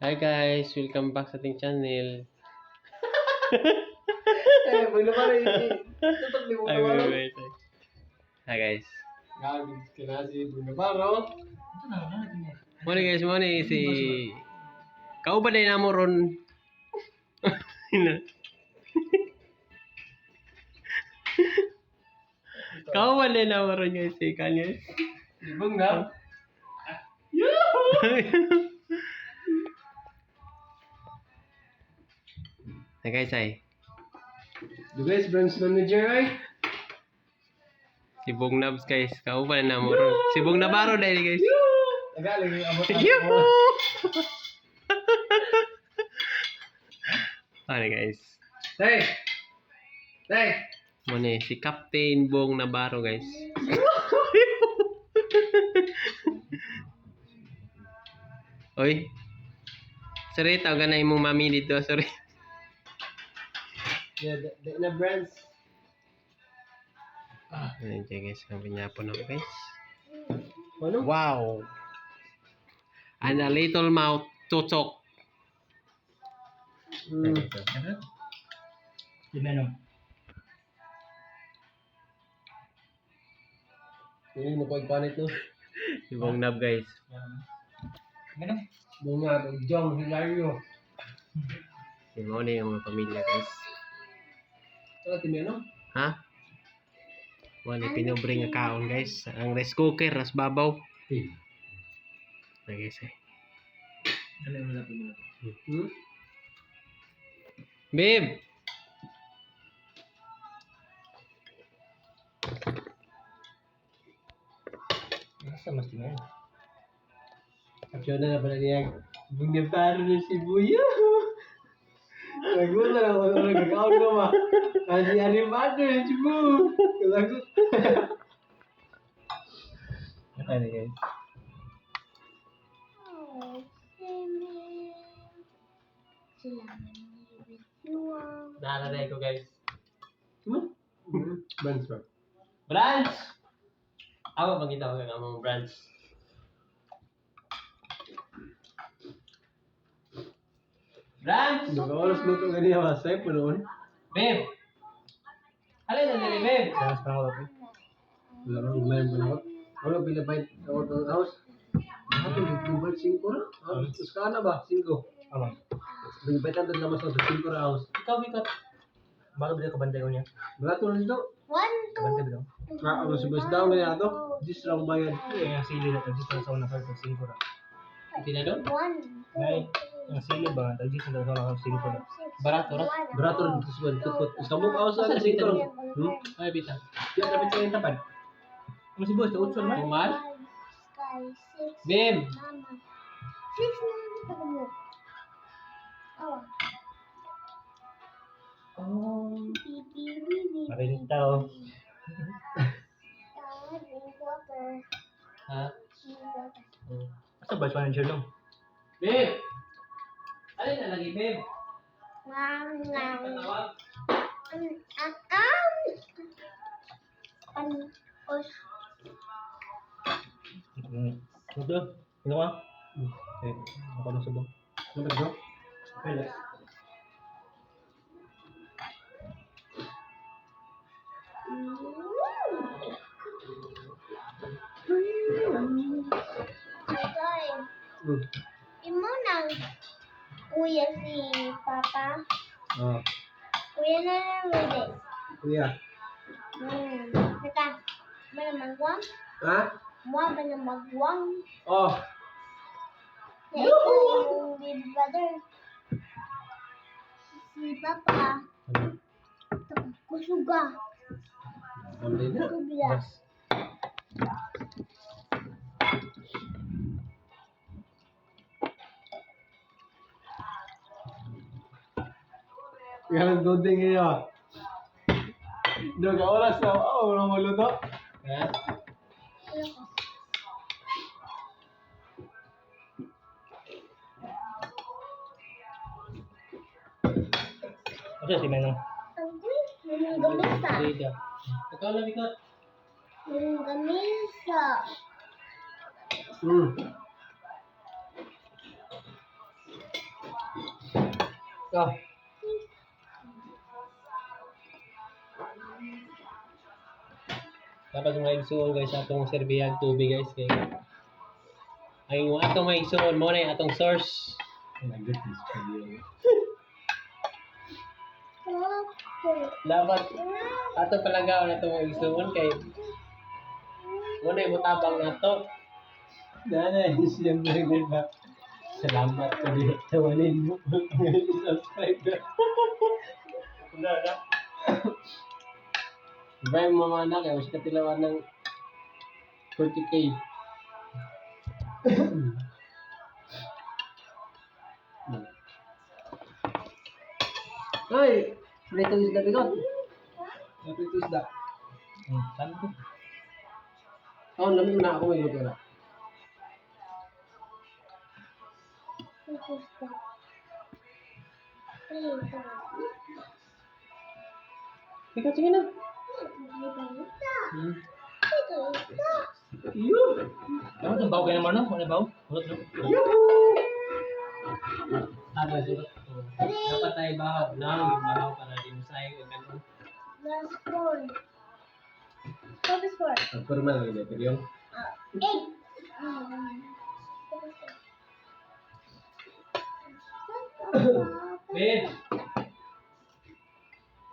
Hi guys, welcome back sa ating channel. Bueno pare, tutok di mo Hi paro. guys. Hi guys. Gabi kinasi Bruno paro. Mo guys, mo ni si kau ba day namo ron? Kau ba day namo ron guys si Kanyes? Ibang na. Na guys ay The best branch manager ay. si Bong Nabs guys, kau ba day namo ron? Si Bong Navarro day guys. Nagaling abot Yuhu! Ano guys? Hey. Hey. Mo ni si Captain Bong Navarro guys. Oy. Sorry, tawag na imong mami dito, sorry. Yeah, the na brands. Ayan siya guys, ang pinyapon ako guys. Ano? Wow! And a little mouth tutok. Gimana? Ini mo koy panit no. Si Bong Nab guys. Gimana? Bunga Jong Hilario. Si Moni yung mga pamilya guys. Ano timeno? Ha? Wala pinobre nga kaon guys. Ang rice cooker, ras babaw. Na guys eh. Ano wala po mo? Babe! Masa mesti main? Aksyon na pala niya. Bunga paro ng Shibuya. Nagulat ako na nagkakaon ko ba? Kasi animado yung Shibu. Lagot. Ano guys? Naalala ko guys. Brands ba? Branch! Ako magkita ko ng among branch. Branch! Nag-oras mo ito ganyan masay po noon. Babe! Alin na nili, babe? Jangan sekarang apa? Wala kang umayan po na ako. Ano, pinabait ako ng house? Ako, pinabait 5 na? Tapos ka na ba? 5. Apa? Pinabait ang naman sa 5 na house. Ikaw, Bikot. Baru beli ke bantai kau nya. Berato na dito. Bantai bilang. Ano, si Bas daw na yato. Jis lang bayad. Yang sili datang jis sa una sa singkura. Hindi na doon? Nai, yang sili banget tadi sudah sa singkura. Barato, ra? Berato na dito sa tukot. Sa mong house na 5. Ay, bita. Diyan dapat sa yung tapad. Masih bos, tak usul mah. Kumal? Babe! Marinig tao. Ha? Asa ba manager lang? Babe! Alin na lagi, babe? Tatawag? Ito. Ito ka? Eh, ako na subong. Ano ba? Relax. Imo nang kuya si Papa. Kuya na lang ulit. Kuya. Teka, ba na magwang? Ha? Mua ba na magwang? Oh. Na ikaw yung baby brother. Si Papa. Kusuga. Ambil na. Kubla. Yan, doding iya. Doon ka oras na. Walang maluto. Ha? Asa si Menong? Ang gamisa. Rida. Ikaw na, Bikot. Ang gamisa. Ah, Dapat mga igsuon guys atong serbiyang tubig guys kay ay atong mga igsuon mo na atong source. Dapat ato palagaw na itong mga igsuon kay mo na mutabang nato. dana siyempre na. Salamat sa tawanin mo. Subscribe na. Wala. Diba yung mga anak, mas katilawan ng 40K. Hoy! Prito isda bigot. Prito isda. Saan ko? Oh, namin na ako may luto na. Ikaw, sige na. Yun! Ano itong baw kayo naman no? Ano baw? Ulot no? Ano, sige. Dapat tayo bahaw. Bahaw para di mo sayang yung ganun. Last four. What is four? Ang formal lang yun, pero yung Eight. Ben!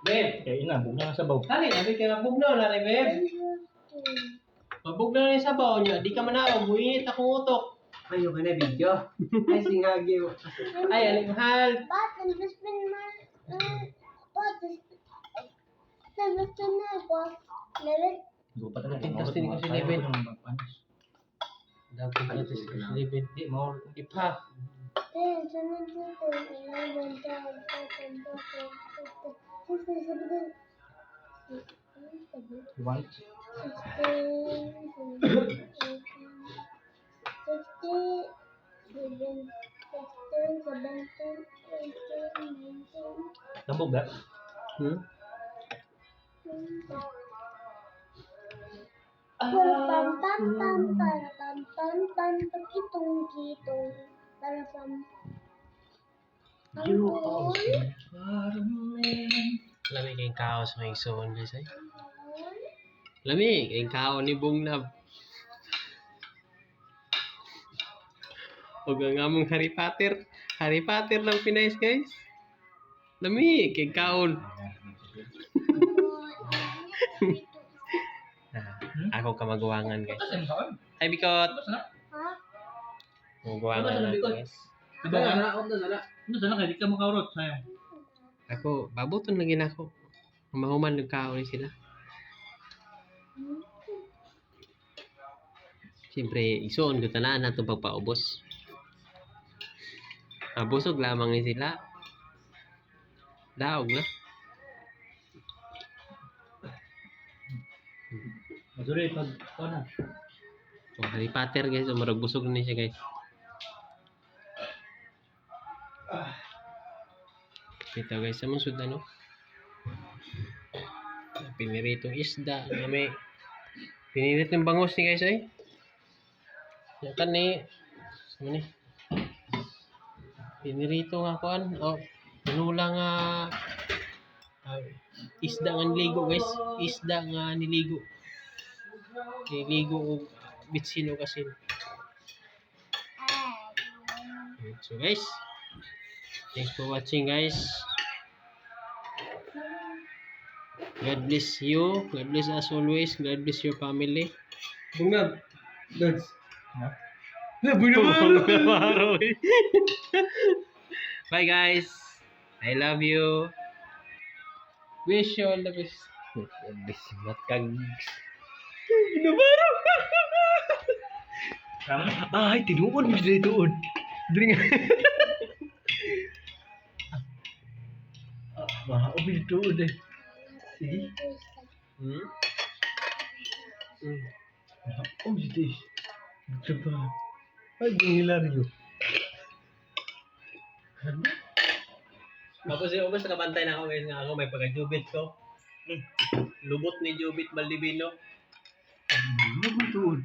Ben! Kaya ina, bugna na sa baw. Dali, abi ka mabugnaw na rin, babe. Mabugnaw na yung sabaw niya. Di ka manawag, buinit akong utok. Ayaw ka na video. Ay, singagi mo. Ay, aling mahal. But the husband man. But the husband man was living. Lupa talaga. Interesting kasi ni Ben. Dapat Ano ito to si si Libin? Di, mau. Ipa. Then, so then, 11, 12, 13, 14, 15, 16, 17, One. 19. Tambog ba? Pam pam pam para pam pam pam pakitong kitong para pam. You are Lamig kayong kaos mga igsoon guys ay. Lamig kayong kaon ni Bungnab. Huwag ang among Harry Potter. Harry Potter lang Pinay guys. Lamig kayong kaon. Ako kamaguwangan guys. Saan ka? Ay bikot. Sana? Ha? Kamaguwangan Sana natin bikot? guys. Diba ka? Ano sana kaya di ka makaurot? Sayang. Ako, babuton lagi na ako. Mahuman nagkaon sila. Siyempre, isuon ko tanan na itong pagpaubos. Busog lamang ni sila. Daog na. Masuri, pag na. Oh, Harry Potter guys, marag busog na siya guys. Ito guys, sa mga suda no. Piniritong isda na may pinirit ng bangus ni guys ay. Yakan ni sama ni. Pinirito nga kuan. Oh, pinula nga isda nga niligo guys. Isda nga niligo. Niligo og bitsin o kasin. So guys, thanks for watching guys. God bless you. God bless as always. God bless your family. Bunga. Dance. Ha? Bye guys. I love you. Wish you all the best. Bisimat kag. Binabaro. Kamu? Ay, tinuod mo dito tuod. Dring. Mahaobil tuod eh. Sige. Hmm? Mahaobil dito. Coba. Ay, hilaryo. Tapos yung ubos nakabantay na ako guys nga ako may pagka-jubit ko. Lubot ni Jubit Baldivino. Ano ba tuod?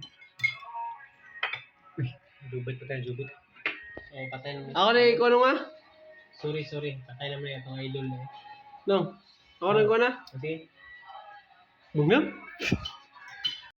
Jubit pa tayo Jubit. So patay na. Ako na ikaw ano nga? Sorry. Patay naman na itong idol na. No. Ako rin ko na. Kasi, Mungam?